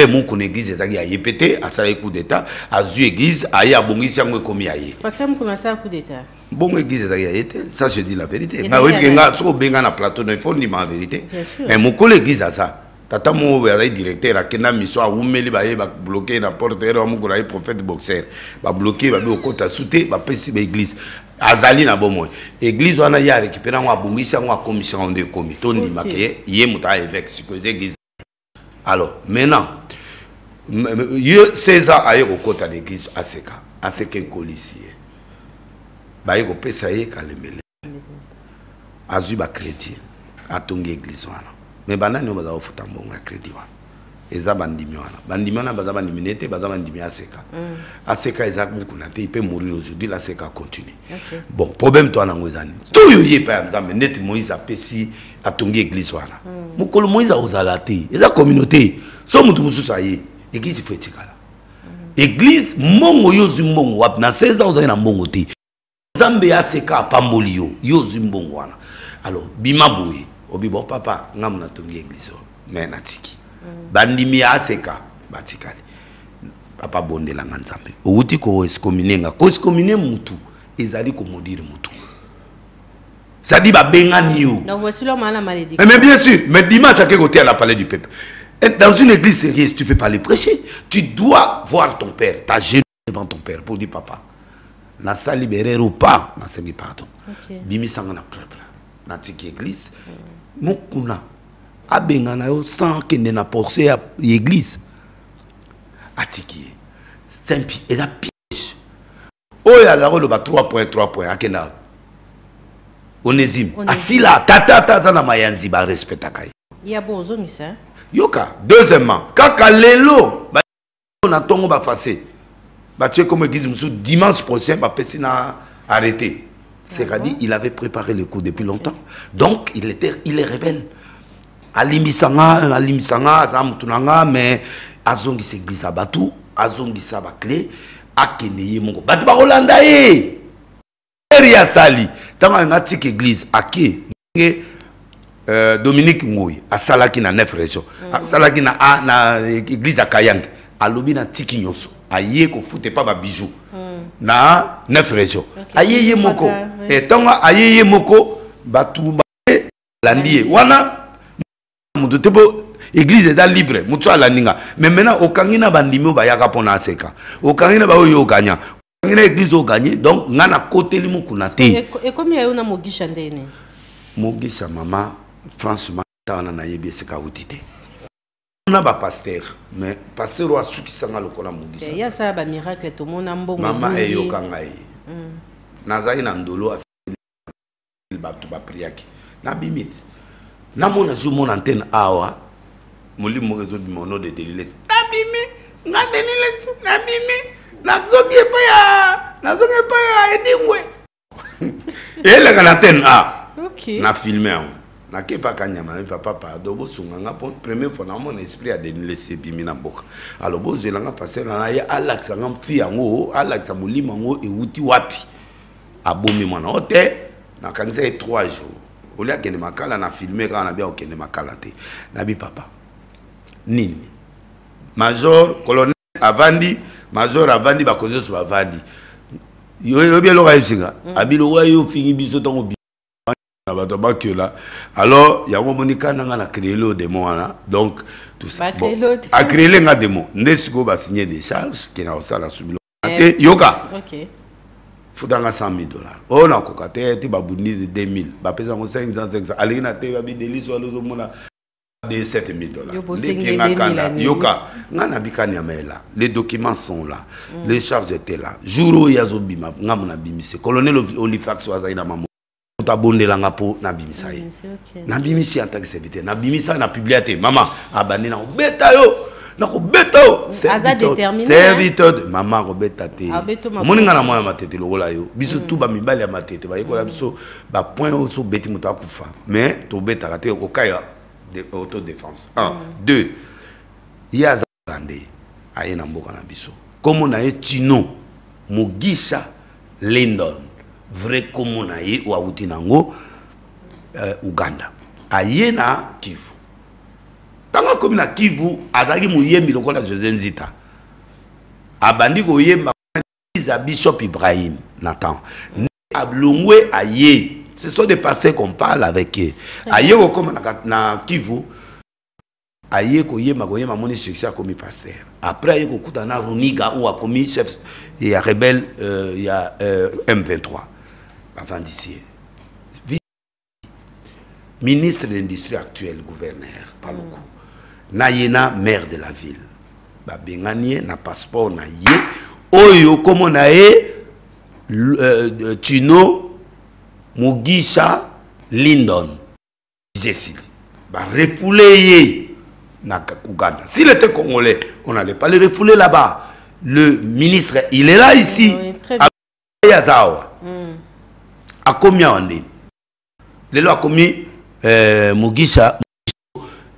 Mon qu'on église a pété à sa coup d'état à zu église a y a bon ici en commis aïe parce que comment ça coup d'état bon église a été ça je dis la vérité na oui nga so benga na plateau il faut dire la vérité mais mon collègue église a ça tata mo ya directeur a kena mission a umeli ba ye ba bloquer na porteur wa mukura ye prophète boxer ba bloquer ba do kota souté ba pesi ba église azali na bomo église wana ya récupérer ngwa bongisi ngwa commission de comité on dit maké yé muta évêque si que église. Alors maintenant César a eu au côté de l'église ACK policier ba yeko pesa ye kalemele azu ba chrétien atongi église wana mais banani o baza ofuta mbongo ya crédit wana eza bandimi wana baza bandiminete baza bandimi ACK eza mukuna te il peut mourir aujourd'hui la ACK continue bon problème toi na ngozani to yo ye pa nzambe net Moïse apesi atongi église wana mukolo Moïse ozala te eza communauté so mutu mususu aye église faut etikala église mbongo yo zimbongo wap na 16 ans ozali na mbongo te nzambe ACK apamboli yo zimbongo wana alors bima boye obi bon papa ngam na tongi église mais natiki bandimi ACK batikali papa bondela nzambe outi ko escominenga ko escomine mutu ezali ko modire mutu ça dit ba bengani yo donc voici l'homme à la malédiction mais bien sûr mais dimanche à quel côté à la palais du peuple dans une église sérieuse tu peux pas les prêcher tu dois voir ton père ta genoux devant ton père pour dire papa na sa libérer ou pas na sengi pardon bimi sanga na peuple na tiki église mukuna abengana yo sans que na porcer à l'église atiki simple et la piège oh ya la rolo ba 3 points akena onésime asila tata na mayanzi ba respecta kai ya bozo misa yoka deuxièmement kaka lelo ba na tongo ba facé ba tu comme église musu dimanche prochain ba pesina arrêté c'est-à-dire il avait préparé le coup depuis longtemps donc il est rebelle alimisanga azamutunanga mais azongi s'église abatu azongi sa ba clé akende ye mongo batu ba Rolanda ye ria sali tanga ngati église ake Dominique Ngouy a salaki na 9 régions a salaki na église à Kayang a lobi na tiki nyonso aye ko fute pa ba bijou na 9 régions aye moko et tonga aye moko batu landie wana mutu tebo église est libre mutu ala ninga mais maintenant okangi na bandimi ba yaka pona seka okangi na ba oyo ganya okangi na église o gagner donc ngana côté limu kuna te et comme ya na mogisha ndene mogisha mama franchement tana na yebi seka utite on a ba pasteur mais pasteur wa suki sanga lokola mogisha ya ça ba miracle to mona mbongo mama eyo kangai nazai na ndolo batu ba priaki na bimit na mona jour mon antenne awa moli mo réseau du mono de délile na bimi na délile na bimi na zoki pa ya edingwe ele kana antenne a OK na filmer na ke pa kanyama papa pardon bo sunganga pour première fois na mon esprit a délile se bimi na mboka alors bo zelanga passer na ya alaxa ngam fi yango alaxa molima ngo e wuti wapi abomi mwana ote na kanisa 3 jours olia kene makala na filmer quand na bien okene makala te na bi papa nini major colonel avandi major avandi ba kozo so avandi yo bien lo kayisinga abilo wayo fingi biso tongo bi na bato ba que là alors ya ngo monika nanga na créer le démon wana donc tout ça bon a créer nga démon ndesiko ba signer des charges qui na osala subilo te yoka OK Foudanga $100,000. Oh, na kokate, ti babundi de 2,000. Ba pesa ngo 500. Alina te ba bideli so alozo mona de $7,000. Yoka, ngana bikani amela. Les documents sont là. Les charges étaient là. Jouro yazo bima, ngamona bimise. Colonel Olifax wazaina mamu. Tabonde langa po na bimisa. Na bimisi en tant que serviteur. Na bimisa na publiate. Maman, abandi na beta yo. Nako beto serviteur de maman robeta te moninga na moya matete lokola yo biso tout ba mibali ya matete ba yekola biso ba point au so beti muta kufa mais to beta kate okaya de autodéfense 1 2 ya zande ayena mboka na biso comme na ye Tino Mugisha Lindon vrai comme na ye wa uti nango Uganda ayena Kivu tanga komi na Kivu azaki muyembi lokola José Nzita abandi ko yemba za Bishop Ibrahim Nathan ablongwe aye ce sont des passés qu'on parle avec eux aye ko comme na Kivu aye ko yemba moni succès comme pasteur après aye ko kuta na Runiga ou a commis chef et rebelle il y a M23 avant d'ici ministre de l'industrie actuel gouverneur par le coup Nayena maire de la ville ba benganie na passeport na ye oyo komo na ye Tino Mugisha Lindon Jesili ba refoulé ye na Uganda s'il était congolais on n'allait pas le refouler là-bas le ministre il est là ici à Yazawa a combien on dit le loi a commis Mugisha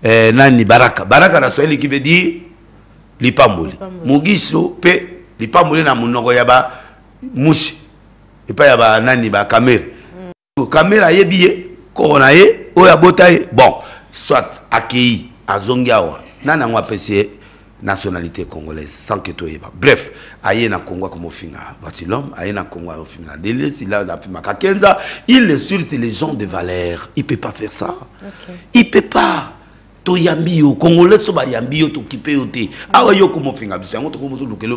nani baraka na Swahili qui veut dire lipamboli Mugisho pe lipamboli na munoko ya ba mushi et pas ya ba nani ba kamera yebiye ko na ye o ya botaye bon soit accueilli azongiawa nana ngwa pese nationalité congolaise sans que to yeba bref aye na Congo comme finga voici l'homme aye na Congo au final délire il a la fima kakenza il insulte les gens de valeur il peut pas faire ça il peut pas to yambi yo congolais so ba yambi yo to kipe yo te awa yo comme finga biso ngo to comme to lukelo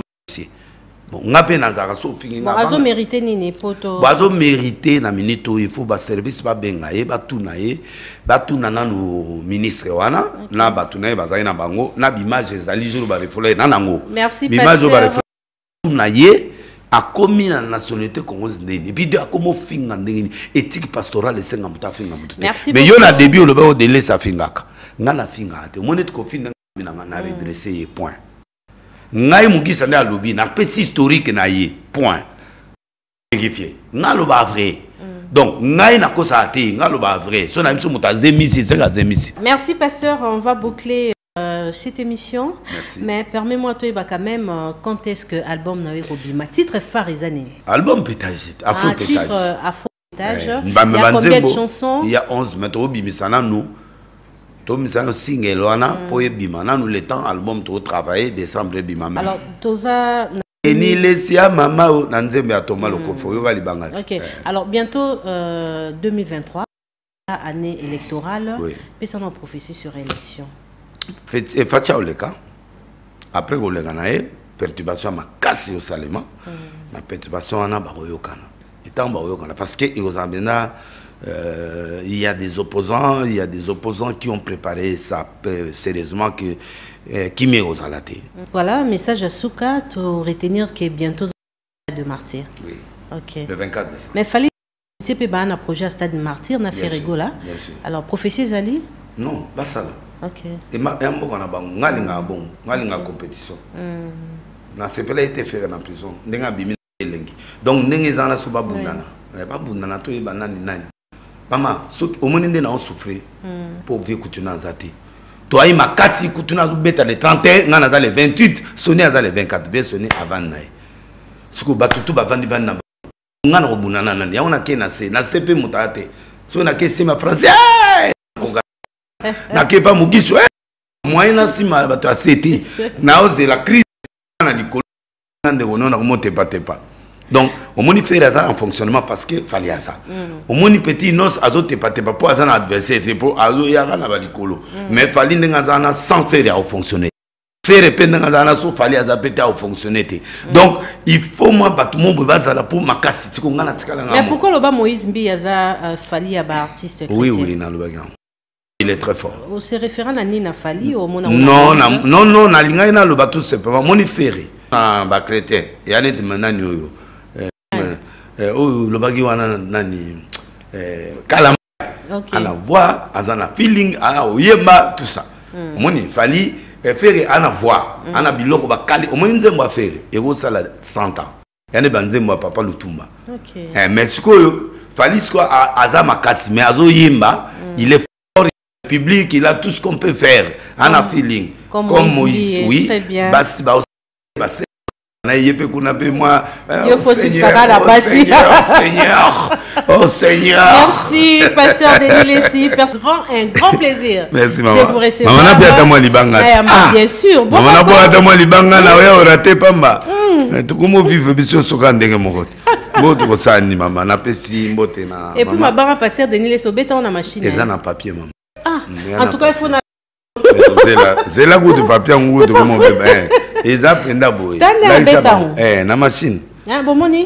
bon ngape na zaka so finga nga bazo mériter nini poto bazo mériter na minute il faut ba service ba benga ye ba tuna ye ba tuna nanu ministre wana na ba tuna ye bazai na bango na bimage ezali jour ba refouler na nango merci bimage ba refouler tuna ye a commis na nationalité congolaise ndeni puis de akomo finga ndeni éthique pastorale senga muta finga mutu mais yo na début le ba délai sa fingaka ngana finga te monet ko finga na redresser ye point ngai Mugisha na lobi na pesi historique na ye point vérifier ngalo ba vrai donc ngai na kosa ate ngalo ba vrai so na biso muta zemisi zenga zemisi. Merci pasteur, on va boucler cette émission. Merci. Mais permets-moi toi quand même quand est-ce que album na weko bima titre phare ezani album pétage afro pétage titre afro Il y a combien de chansons? Il y a 11, mais tu as nous. Tu as single, pour nous le temps, album, tu travailler, décembre, bima. Alors, Toza. Ni lesia mama nanzembe atoma le kofo yo bali bangati. OK. Alors bientôt 2023 année électorale. Oui. Mais ça nous prophétie sur élection. Fatia oleka. Après go lenga nae perturbation ma casse au salema. Ma perturbation ana ba oyokana. Etant ba oyokana parce que ezambena il y a des opposants, qui ont préparé ça sérieusement que qui met aux alatés. Voilà, message à Souka, tu retenir que bientôt de martyr. Oui. OK. Le 24 décembre. Mais fallait un projet à stade de martyr, na fait rigolo là. Bien sûr. Alors prophétie Zali? Non, pas ça là. OK. Et ma mbo kana ba ngalinga bon, ngalinga compétition. Na sepela été fait en prison. Ndenga bimi elengi. Donc ndenge zana so ba bundana. Ba bundana to e banani nani. Maman, au moins on a souffert pour vivre kutuna zati. Toi il m'a cassé kutuna beta le 31, ngana za le 28, sonné à le 24, bien sonné avant naï. Ce que batutu ba vandi vandi na ngana ko bunana nani. Ya ona ke na CP mutate. So na ke sima français. Na ke pa mugisho. Moyen na sima batu aseti. Na oze la crise na likolo ndé onona ko monte pas. Donc, au moins, il fait ça en fonctionnement parce qu'il fallait ça. Au moins, il petit nos azote pas pour un adversaire, c'est pour azo yara na balikolo. Mais il fallait n'engagana sans faire à fonctionner. Faire répéter n'engagana sans fallait azapéter à fonctionner. Donc, il faut moi battre mon bébé là pour ma casse. Tu comprends na tikala ngamo. Mais pourquoi le bas Moïse Mbi aza fallait à artiste chrétien? Oui, na le bagam. Il est très fort. On se référant à Nina Fali au mon Non, na linga na le bateau simplement mon iféré. Ah, ba chrétien. Et ane de manani yo. Le bagi wana nani kalama ana voix azana feeling ana oyemba tout ça moni fali faire ana voix ana biloko bakali omoni nzembo afere ego sala 100 ans yane banzembo papa lutumba. Mais sikoyo fali siko azama kasi mais azo yemba il est fort public, il a tout ce qu'on peut faire ana feeling comme Moïse. Oui, basi ba Oh Seigneur. Merci, pasteur Denis Lessi. Un grand plaisir. Merci, maman. De vous recevoir. Maman, bien sûr. Maman, libanga na oya oraté pamba. Tukumo vive biso sokandenge mokoti. Boto kosani maman, na pesi mbote na. Et puis ma barre pasteur Denis Lessi obeta on a machine. Et ça na papier maman. Ah, en tout cas il faut na. C'est là où de papier en haut de mon bébé. Et ça penda boy. Na machine. Ah bon moni.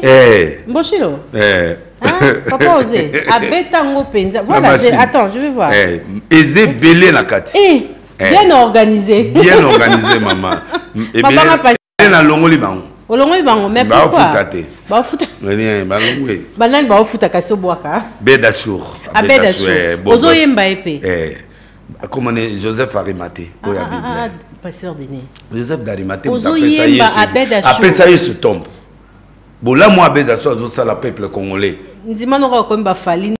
Mboshilo. Papa osé. Abeta ngo penza. Voilà, attends, je vais voir. Ezé belé na kati. Bien organisé. Bien organisé maman. Et bien na longoli bango. Olongoli bango mais pourquoi? Ba futa. Rien, ba longwe. Banani ba futa kaso boaka. Bedachour. Bedachour. Ozo yemba épée. Comment on est Joseph Arimathée. Pasteur Denis. Joseph d'Arimathée. Après ça, il se tombe. Bon, là, moi, Bedachour, ça, le peuple congolais. Dis-moi, on va comme Bafali.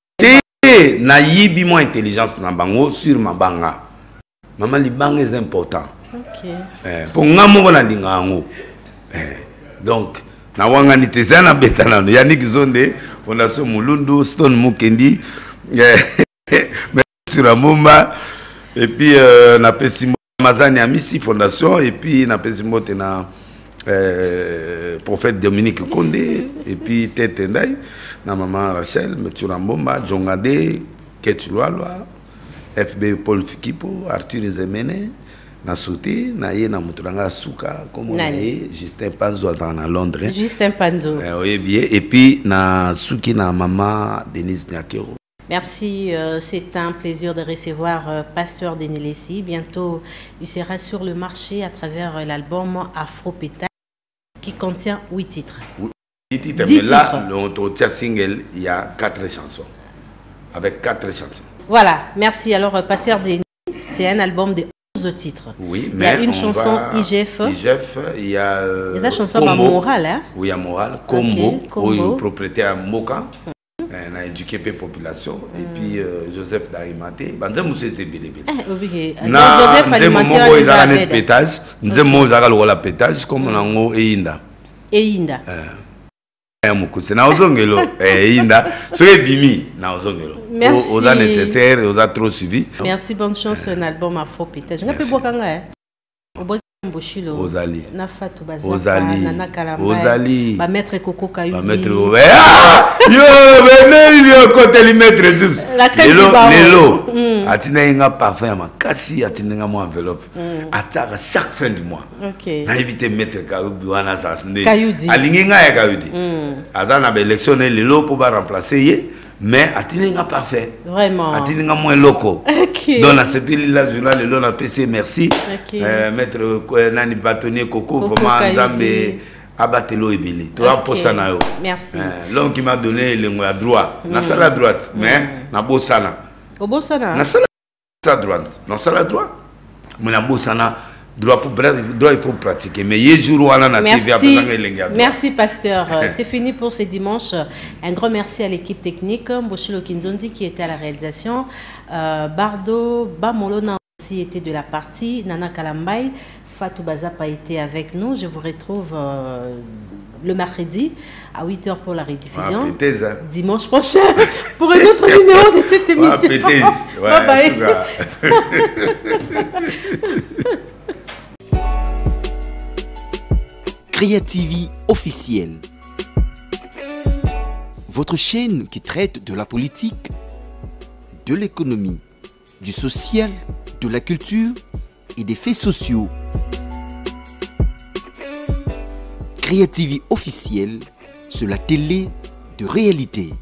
Na yibi mo intelligence na bango sur ma banga. Maman, li banga est important. OK. Pour ngamo na linga ngo. Donc, na wanga ni tezana betana. Yannick Zonde, Fondation Mulundu, Stone Mukendi. Mais sur la Mumba. Et puis, na pesimo Mazani Amisi Fondation. Et puis, na pesimo tena prophète Dominique Kondé. Et puis, Tete Ndai. Na maman Rachel, Metsura Mbomba, Jongade, Ketulwalwa, FB Paul Fikipo, Arthur Zemene, na Souti, na ye na Muturanga Souka, comme on a Justin Panzo à Londres. Justin Panzo. Oui, bien. Et puis, na Souki, na maman Denise Nyakero. Merci, c'est un plaisir de recevoir Pasteur Denis Lessi. Bientôt, il sera sur le marché à travers l'album Afro Pétale qui contient 8 titres. Oui. Mais là, l'entretien single, il y a 4 chansons. Avec 4 chansons. Voilà, merci. Alors, Pasteur Denis, c'est un album de 11 titres. Oui, mais il y a une chanson IGF. IGF, il y a. Il y a la chanson Moral, hein? Oui, à Moral. Combo, okay, propriétaire Moka. On a éduqué la population. Et puis, Joseph d'Arimathée. Joseph Arimathée, il a un pétage. Nous avons un pétage comme on a un Einda. Einda. C'est naozongelo inda soki bimi naozongelo oza nécessaire oza trop suivi. Merci, bonne chance un album afro peut-être je peux boire kanga Mboshilo Ozali na Fatou Bazaka Nana Kalamba ba maître Coco Kayudi ba maître yo côté li maître Jesus lelo atina inga parfum makasi atinga mo enveloppe ataka chaque fin du mois na éviter maître Kayudi wana sa alingi nga ya Kayudi azana ba élection lelo pour ba remplacer ye mais atinga parfait vraiment atinga moins loco donc na sepili la journal lelo na PC merci maître nani bâtonnier Coco vraiment nzambe abatelo ebele to aposana yo merci l'homme qui m'a donné le mot à droite na sala droite mais na bosana obosana na sala droite na sala droite mais na bosana droit pour droit il faut pratiquer mais les jours on a na TV après merci pasteur c'est fini pour ce dimanche. Un grand merci à l'équipe technique Mboshilo Kinzondi qui était à la réalisation, Bardo Bamolona aussi était de la partie, Nana Kalambai, Fatou Bazapa était avec nous. Je vous retrouve le mercredi à 8h pour la rediffusion. Dimanche prochain pour un autre numéro de cette émission. Bye bye. Créativie officielle. Votre chaîne qui traite de la politique, de l'économie, du social, de la culture et des faits sociaux. Créativie officielle sur la télé de réalité.